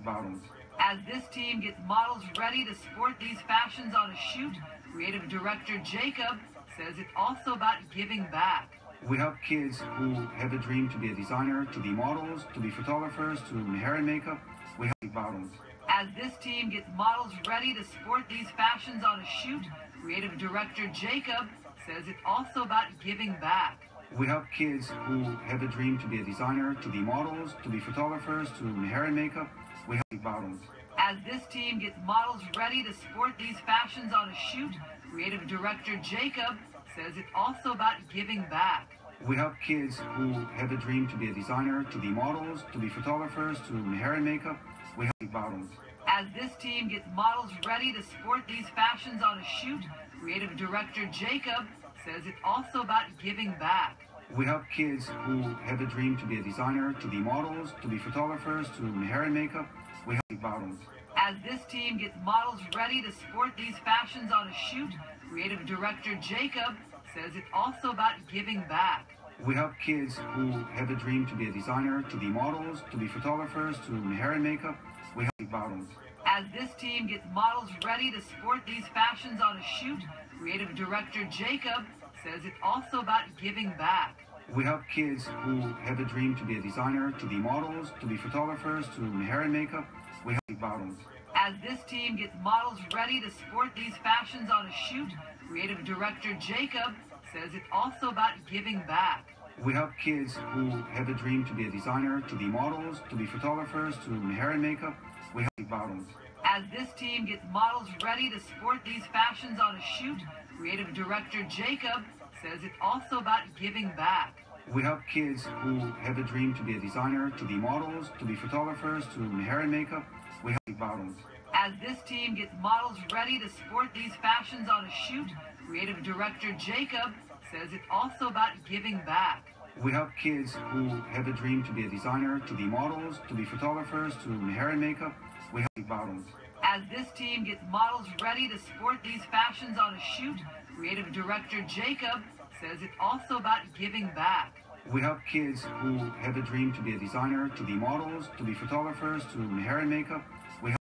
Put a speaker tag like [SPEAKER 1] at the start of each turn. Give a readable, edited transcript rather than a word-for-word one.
[SPEAKER 1] bottles.
[SPEAKER 2] As this team gets models ready to sport these fashions on a shoot, creative director Jacob says it's also about giving back.
[SPEAKER 1] We help kids who have a dream to be a designer, to be models, to be photographers, to do hair and makeup. We help bottles.
[SPEAKER 2] As this team gets models ready to sport these fashions on a shoot, creative director Jacob says it's also about giving back.
[SPEAKER 1] We help kids who have a dream to be a designer, to be models, to be photographers, to do hair and makeup. We help bottles.
[SPEAKER 2] As this team gets models ready to sport these fashions on a shoot, creative director Jacob says it's also about giving back.
[SPEAKER 1] We help kids who have a dream to be a designer, to be models, to be photographers, to do hair and makeup. We help bottles.
[SPEAKER 2] As this team gets models ready to sport these fashions on a shoot, creative director Jacob says it's also about giving back.
[SPEAKER 1] We help kids who have a dream to be a designer, to be models, to be photographers, to do hair and makeup. We help bottles.
[SPEAKER 2] As this team gets models ready to sport these fashions on a shoot, creative director Jacob says it's also about giving back.
[SPEAKER 1] We help kids who have a dream to be a designer, to be models, to be photographers, to do hair and makeup. We help bottles.
[SPEAKER 2] As this team gets models ready to sport these fashions on a shoot, creative director Jacob says it's also about giving back.
[SPEAKER 1] We help kids who have a dream to be a designer, to be models, to be photographers, to do hair and makeup. We help bottles.
[SPEAKER 2] As this team gets models ready to sport these fashions on a shoot, creative director Jacob says it's also about giving back.
[SPEAKER 1] We help kids who have a dream to be a designer, to be models, to be photographers, to do hair and makeup. We help bottles.
[SPEAKER 2] As this team gets models ready to sport these fashions on a shoot, creative director Jacob says it's also about giving back.
[SPEAKER 1] We help kids who have a dream to be a designer, to be models, to be photographers, to do hair and makeup. We help bottles.
[SPEAKER 2] As this team gets models ready to sport these fashions on a shoot, creative director Jacob says it's also about giving back.
[SPEAKER 1] We help kids who have a dream to be a designer, to be models, to be photographers, to do hair and makeup. We help bottles.
[SPEAKER 2] As this team gets models ready to sport these fashions on a shoot, creative director Jacob says it's also about giving back.
[SPEAKER 1] We help kids who have a dream to be a designer, to be models, to be photographers, to do hair and makeup.